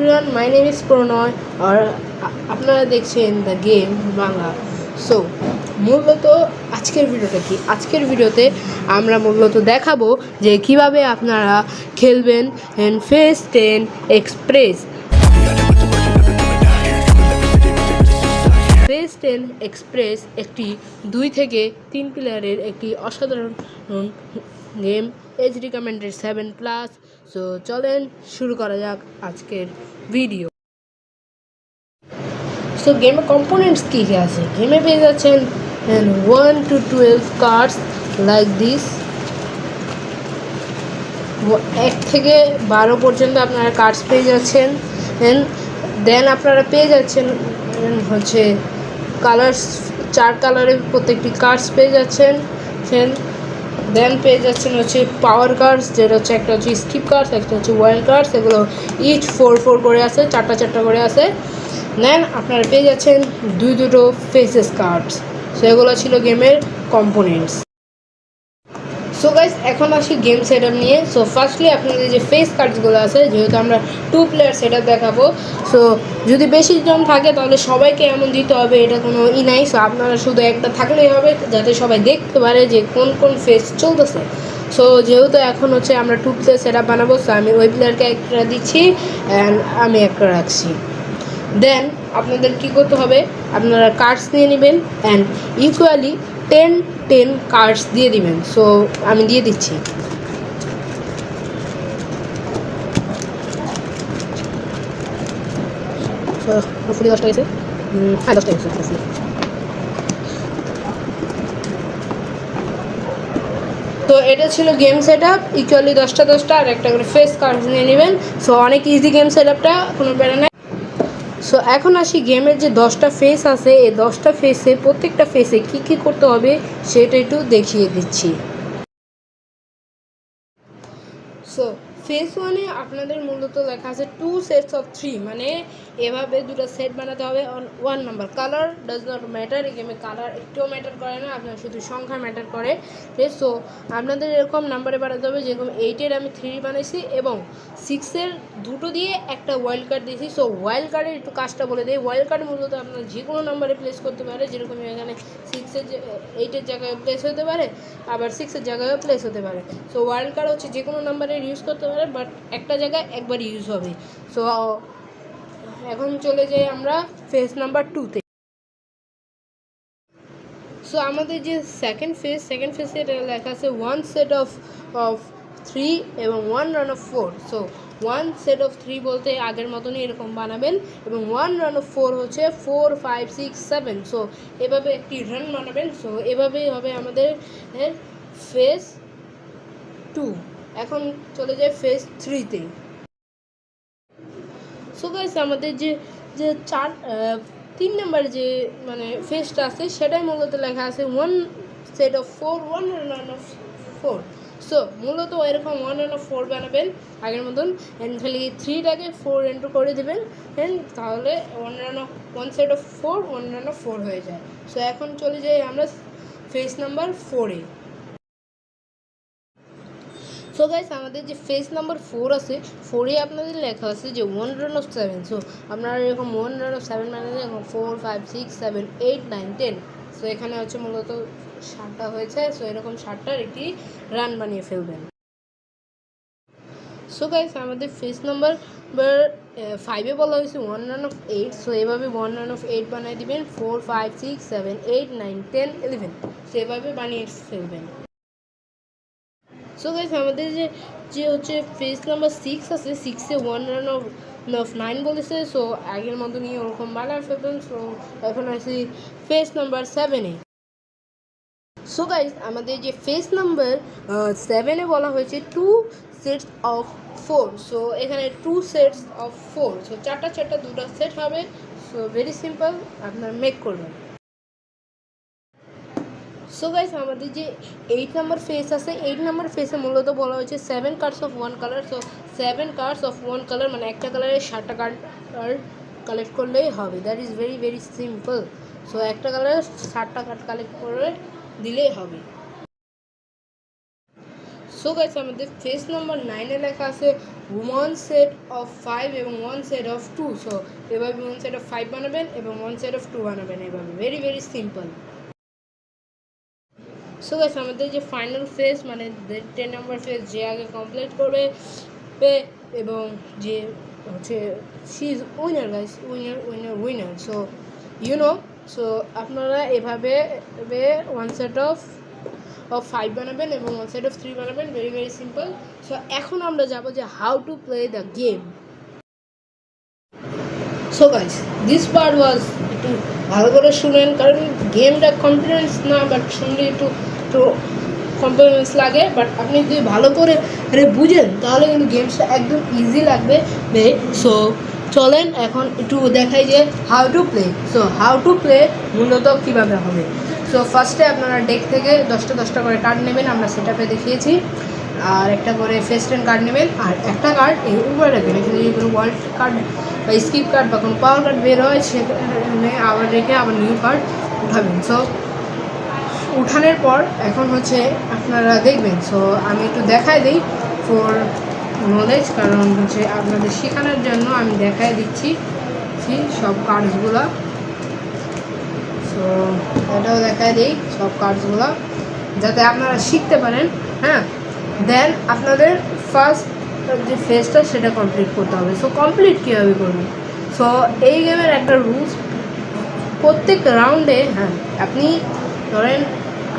Everyone, my name is প্রণয় আর আপনারা দেখছেন the game Bangla. So মূলত আজকের ভিডিওটা কি, আজকের ভিডিওতে আমরা মূলত দেখাবো যে কিভাবে আপনারা খেলবেন ফেস 10 এক্সপ্রেস। ফেস 10 এক্সপ্রেস একটি 2 থেকে 3 প্লেয়ারের একটি অসাধারণ গেম, এজ রিকমেন্ডেড 7+। সো চলেন শুরু করা যাক আজকের ভিডিও। সো গেমের কম্পোনেন্টস কী কী আছে, গেমে পেয়ে যাচ্ছেন 1 to 12 কার্ডস লাইক দিস। 1 থেকে 12 পর্যন্ত আপনারা কার্ডস পেয়ে যাচ্ছেন। দেন আপনারা পেয়ে যাচ্ছেন হচ্ছে কালার্স, 4 কালারের প্রত্যেকটি কার্ডস পেয়ে যাচ্ছেন। দেন পেয়ে যাচ্ছেন হচ্ছে পাওয়ার কার্ডস, যেটা হচ্ছে একটা হচ্ছে স্কিপ কার্ডস, একটা হচ্ছে ওয়াইল্ড কার্ডস। এগুলো ইচ 4 করে আছে, 4টা করে আছে। দেন আপনারা পেয়ে যাচ্ছেন দুটো ফেসেস কার্ডস। সো এগুলো ছিল গেমের কম্পোনেন্টস। সো গাইস, এখন আসি গেম সেট আপ নিয়ে। সো ফার্স্টলি আপনাদের যে ফেস কার্ডসগুলো আছে, যেহেতু আমরা 2 প্লেয়ার সেট আপ দেখাবো, সো যদি বেশি জন থাকে তাহলে সবাইকে এমন দিতে হবে, এটা কোনো নাই। সো আপনারা শুধু একটা থাকলেই হবে, যাতে সবাই দেখতে পারে যে কোন কোন ফেস চলতেছে। সো যেহেতু এখন হচ্ছে আমরা 2 প্লেয়ার সেট আপ বানাবো, সো আমি ওই প্লেয়ারকে একটা দিচ্ছি অ্যান্ড আমি একটা রাখছি। দেন আপনাদের কী করতে হবে, আপনারা কার্ডস নিয়ে নেবেন অ্যান্ড ইকুয়ালি 10 কার্ডস দিয়ে দিবেন। সো আমি দিয়ে দিচ্ছি। ফুলি 10টা গেছে, হ্যাঁ 10টা গেছে। তো এটা ছিল গেম সেট আপ, ইকুয়ালি 10টা আর একটা করে ফেস কার্ডস নিয়ে নেবেন। সো অনেক ইজি গেম সেট আপটা, কোনো প্যারা নাই। সো এখন আসি গেমের যে 10টা ফেস আছে, এই 10টা ফেসে প্রত্যেকটা ফেসে কী কী করতে হবে সেটা একটু দেখিয়ে দিচ্ছি। সো ফেস 1-এ আপনাদের মূলত লেখা আছে 2 sets of 3, মানে এভাবে দুটো সেট বানাতে হবে। 1 number colour does not matter, এই গেমে কালার একটুও ম্যাটার করে না, আপনার শুধু সংখ্যা ম্যাটার করে। সো আপনাদের এরকম নাম্বারে বানাতে হবে, যেরকম 8-এর আমি 3 বানাইছি এবং 6-এর 2টো দিয়ে একটা ওয়াইল্ড কার্ড দিয়েছি। সো ওয়াইল্ড কার্ডের একটু কাজটা বলে দিই। ওয়াইল্ড কার্ড মূলত আপনার যে কোনো নাম্বারে প্লেস করতে পারে, যেরকম এখানে 8-এর জায়গায় প্লেস হতে পারে, আবার 6-এর জায়গায়ও প্লেস হতে পারে। সো ওয়াইল্ড কার্ড হচ্ছে যে কোনো নাম্বারে ইউজ করতে পারে, বাট একটা জায়গায় একবার ইউজ হবে। সো এখন চলে যাই আমরা ফেস নাম্বার 2-তে। সো আমাদের যে সেকেন্ড ফেসে এটা লেখা আছে 1 সেট অফ 3 এবং 1 run of 4। So 1 set of 3 বলতে আগের মতনই এরকম বানাবেন, এবং 1 রান অফ 4 হচ্ছে 4, 5, 6, 7। সো এভাবে একটি রান বানাবেন। সো এভাবেই হবে আমাদের ফেস 2। এখন চলে যায় ফেস 3-তে। সো গাইস, আমাদের যে 3 নাম্বার যে মানে ফেসটা আছে, সেটাই মূলত লেখা আছে 1 set of 4, 1 run of 4। So মূলত এরকম 1 রান অফ 4 বানাবেন আগের মতন, অ্যান্ড খালি 3টাকে 4 এন্টার করে দেবেন, তাহলে 1 সেট অফ 4, 1 রান অফ 4 হয়ে যায়। সো এখন চলে যাই আমরা ফেস নাম্বার 4-এ। সো গাইস, আমাদের যে ফেস নাম্বার 4 আছে, 4-এ আপনাদের লেখা আছে যে 1 রান অফ 7। সো আপনারা এরকম 1 রান অফ 7 মানে এরকম 4, 5, 6, 7, 8, 9, 10। সো এখানে হচ্ছে মূলত 7টা হয়েছে। সো এরকম 7টার একটি রান বানিয়ে ফেলবেন। সো গাইস, আমাদের ফেস নাম্বার 5-এ বলা হয়েছে 1 রান অফ 8। সো এভাবে 1 রান অফ 8 বানিয়ে দিবেন, 4, 5, 6, 7, 8, 9, 10, 11। সো এভাবে বানিয়ে ফেলবেন। সো গাইস, আমাদের যে হচ্ছে ফেস নাম্বার 6 আছে, 6-এ 1 রান অফ 9 বলেছে। সো আগের মতনই ওরকম বানায় ফেলবেন। সো এখন আসি ফেস নাম্বার 7-এ। সো গাইস, আমাদের যে ফেস নাম্বার 7-এ বলা হয়েছে 2 সেটস অফ 4। সো এখানে 2 সেটস অফ 4। সো 4টা 2টা সেট হবে। সো ভেরি সিম্পল, আপনারা মেক করবেন। সো গাইস, আমাদের যে 8 নাম্বার ফেস আছে, 8 নাম্বার ফেসে মূলত বলা হয়েছে 7 cards of 1 colour. So 7 cards of 1 colour মানে একটা কালারের 7টা কার্ড কালেক্ট করলেই হবে। That is very simple. So একটা কালারের 7টা কার্ড কালেক্ট করে দিলেই হবে। সো গাইস আমাদের ফেস নাম্বার 9-এ লেখা আছে 1 সেট অফ 5 এবং 1 সেট অফ 2। সো এভাবে 1 সেট অফ 5 বানাবেন এবং 1 সেট অফ 2 বানাবেন, এভাবে very very simple. So guys আমাদের যে ফাইনাল ফেজ মানে 10 নাম্বার ফেজ যে আগে কমপ্লিট করবে এবং যে হচ্ছে she is winner guys, winner winner winner. So you know, so আপনারা এভাবে 1 সেট অফ 5 বানাবেন এবং 1 সেট অফ 3 বানাবেন, ভেরি ভেরি সিম্পল। সো এখন আমরা যাব যে how to play the game. So guys this part ওয়াজ, একটু ভালো করে শুনেন কারণ গেমটা কনফিডেন্স না, বাট শুনলে একটু কনফিডেন্স লাগে, বাট আপনি যদি ভালো করে বুঝেন তাহলে কিন্তু গেমসটা একদম ইজি লাগবে। সো চলেন এখন একটু দেখাই যে how to play. So how to play মূলত কীভাবে হবে। সো ফার্স্টে আপনারা ডেক থেকে 10টা করে কার্ড নেবেন, আমরা সেটআপে দেখিয়েছি। আর একটা করে ফেস টেন কার্ড নেবেন আর একটা কার্ড এর উপরে রাখবেন। এখানে যদি কোনো ওয়ার্ল্ড কার্ড বা স্কিপ কার্ড বা কোনো পাওয়ার কার্ড বের হয় সেখানে আবার রেখে আবার নিউ কার্ড উঠাবেন। সো উঠানোর পর এখন হচ্ছে আপনারা দেখবেন। সো আমি একটু দেখাই দিই ফর নলেজ, কারণ হচ্ছে আপনাদের শেখানোর জন্য আমি দেখাই দিচ্ছি সব কার্ডসগুলো। সো এটাও দেখাই দিই সব কার্ডসগুলো যাতে আপনারা শিখতে পারেন। হ্যাঁ, দেন আপনাদের ফার্স্ট যে ফেজটা সেটা কমপ্লিট করতে হবে। সো কমপ্লিট কীভাবে করবেন। সো এই গেমের একটা রুলস, প্রত্যেক রাউন্ডে হ্যাঁ আপনি ধরেন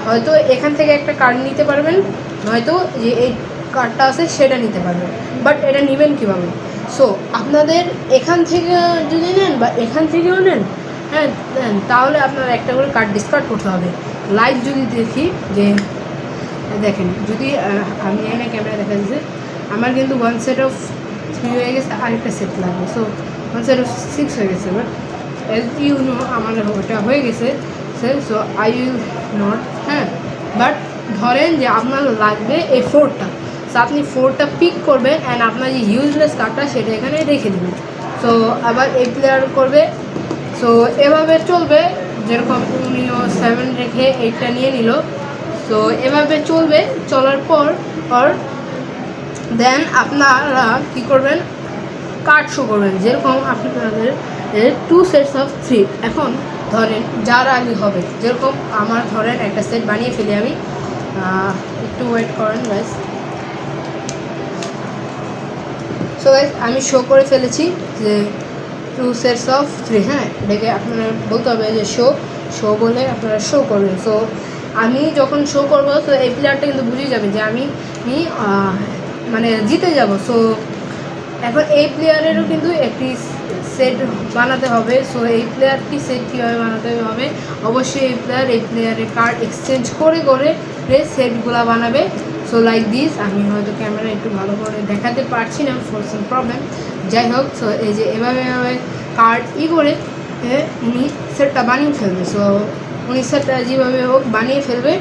হয়তো এখান থেকে একটা কার্ড নিতে পারবেন, নয়তো যে এই কার্ডটা আছে সেটা নিতে পারবেন, বাট এটা নেবেন কীভাবে। সো আপনাদের এখান থেকে যদি নেন বা এখান থেকেও নেন, হ্যাঁ দেন তাহলে আপনার একটা করে কার্ড ডিসকার্ড করতে হবে। লাইভ যদি দেখি যে দেখেন, যদি আমি এখানে ক্যামেরা দেখা যাচ্ছে আমার কিন্তু 1 সেট অফ 3 হয়ে গেছে, আরেকটা সেট লাগবে। সো 1 সেট অফ 6 হয়ে গেছে, বাট এজ ইউ নো আমার ওটা হয়ে গেছে। সো আই উইল নট, হ্যাঁ বাট ধরেন যে আপনার লাগবে এই 4টা। সো আপনি 4টা পিক করবেন অ্যান্ড আপনার যে ইউজলেস কার্ডটা সেটা এখানে রেখে দেবেন। সো আবার এই প্লেয়ার করবে। সো এভাবে চলবে, যেরকম উনিও 7 রেখে 8টা নিয়ে নিল। সো এভাবে চলবে, চলার পর দেন আপনারা কী করবেন, কার্ড শো করবেন। যেরকম আপনাদের 2 সেটস অফ 3। এখন ধরেন যার আগে হবে, যেরকম আমার ধরেন একটা সেট বানিয়ে ফেলি আমি, একটু ওয়েট করেন গাইস। সো গাইস আমি শো করে ফেলেছি যে 2 সেটস অফ 3। হ্যাঁ, এটাকে আপনারা বলতে হবে যে শো বলে আপনারা শো করবেন। সো আমি যখন শো করবো তো এই প্লেয়ারটা কিন্তু বুঝে যাবে যে আমি মানে জিতে যাব। সো এখন এই প্লেয়ারেরও কিন্তু একটি সেট বানাতে হবে। সো এই প্লেয়ারটি সেট কীভাবে বানাতে হবে, অবশ্যই এই প্লেয়ারের কার্ড এক্সচেঞ্জ করে সেটগুলো বানাবে। সো লাইক দিস, আমি হয়তো ক্যামেরা একটু ভালো করে দেখাতে পারছি না ফর সাম প্রবলেম, যাই হোক। সো এই যে এভাবে কার্ড করে উনি সেটটা বানিয়ে ফেলবে। সো উনি সেটটা যেভাবে হোক বানিয়ে ফেলবে।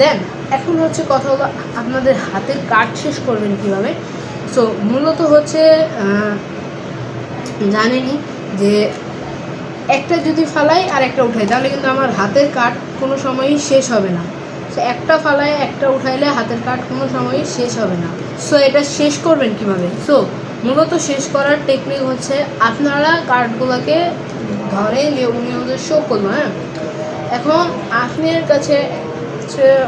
দেন এখন হচ্ছে কথা হলো আপনাদের হাতের কার্ড শেষ করবেন কীভাবে। সো মূলত হচ্ছে জানেনই যে একটা যদি ফালাই আর একটা উঠাই তাহলে কিন্তু আমার হাতের কার্ড কোনো সময়ই শেষ হবে না। সো একটা ফালাই একটা উঠাইলে হাতের কার্ড কোনো সময়ই শেষ হবে না। সো এটা শেষ করবেন কিভাবে। সো মূলত শেষ করার টেকনিক হচ্ছে আপনারা কার্ডগুলোকে ধরেন যে উনি আমাদের শো করলো। হ্যাঁ, এখন আপনার কাছে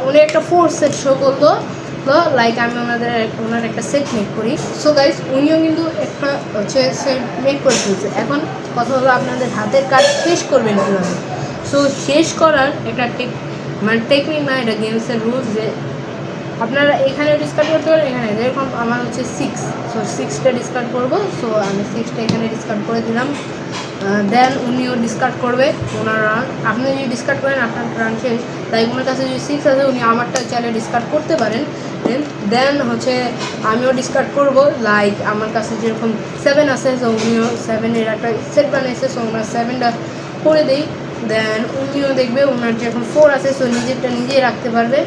উনি একটা 4 সেট শো করলো, লাইক আমি ওনার একটা সেট মেক করি। সো গাইস উনিও কিন্তু একটা হচ্ছে সেট মেক করে ফেলছে। এখন কথা হলো আপনাদের হাতের কাজ শেষ করবেন কীভাবে। সো শেষ করার একটা টেকনিক না, এটা গেমসের রুলস যে আপনারা এখানে ডিসকার্ড করতে পারেন, এখানে যেরকম আমার হচ্ছে 6। সো 6টা ডিসকার্ড করবো। সো আমি 6টা এখানে ডিসকার্ড করে দিলাম। দেন উনিও ডিসকার্ড করবে ওনার রান। আপনি যদি ডিসকার্ড করেন আপনার রান শেষ, তাই ওনার কাছে যদি 6 আছে উনি আমারটা চাইলে ডিসকার্ড করতে পারেন। দেন হচ্ছে আমিও ডিসকার্ড করব, লাইক আমার কাছে যেরকম 7 আছে। সো উনিও 7-এর একটা সেট বানিয়েছে। সো ওনার 7টা করে দেই। দেন উনিও দেখবে ওনার যেরকম 4 আছে সো নিজেরটা নিজেই রাখতে পারবে।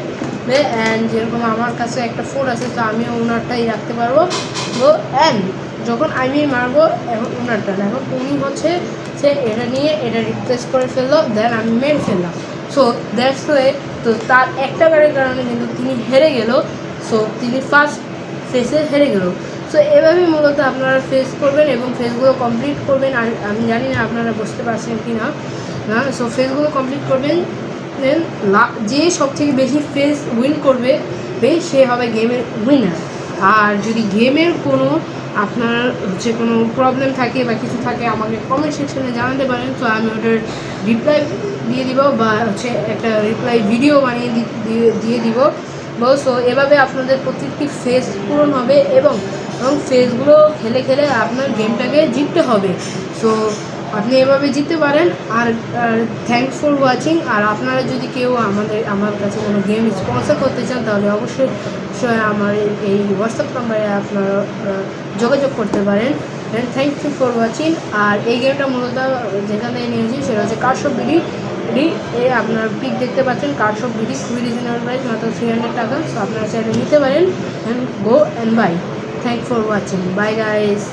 অ্যান্ড যেরকম আমার কাছে একটা 4 আছে তো আমিও ওনারটাই রাখতে পারবো। তো অ্যান্ড যখন আমি মারবো এখন ওনারটা, এখন উনি হচ্ছে সে এটা নিয়ে এটা রিপ্লেস করে ফেললো, দেন আমি মেরে ফেললাম। So that's way. তো তার একটা কারের কারণে কিন্তু তিনি হেরে গেল। সো তিনি ফার্স্ট ফেসে হেরে গেল। সো এভাবে মূলত আপনারা ফেস করবেন এবং ফেসগুলো কমপ্লিট করবেন। আর আমি জানি না আপনারা বুঝতে পারছেন কি না। সো ফেসগুলো কমপ্লিট করবেন, দেন যে সবথেকে বেশি ফেস উইন করবে সে হবে গেমের উইনার। আর যদি গেমের কোনো আপনার হচ্ছে কোনো প্রবলেম থাকে বা কিছু থাকে আমাকে কমেন্ট সেকশনে জানাতে পারেন। তো আমি ওটার রিপ্লাই দিয়ে দিব বা হচ্ছে একটা রিপ্লাই ভিডিও বানিয়ে দিয়ে দিব। সো এভাবে আপনাদের প্রত্যেকটি ফেস পূরণ হবে এবং ফেসগুলো খেলে খেলে আপনার গেমটাকে জিততে হবে। সো আপনি এভাবে জিততে পারেন। আর থ্যাংকস ফর ওয়াচিং। আর আপনারা যদি কেউ আমার কাছে কোনো গেম স্পন্সর করতে চান তাহলে অবশ্যই আমার এই হোয়াটসঅ্যাপ নাম্বারে আপনারা যোগাযোগ করতে পারেন। Thank you for watching. আর এই গেমটা মূলত যেখানে নিয়েছি সেটা হচ্ছে কার্স অফ বিডি আপনার পিক দেখতে পাচ্ছেন। কার্স অফ বিডি খুবই রিজনেবল প্রাইস, মাত্র 300 টাকা। সো আপনারা চাইলে নিতে পারেন। And go and buy. Thank for watching. Bye guys.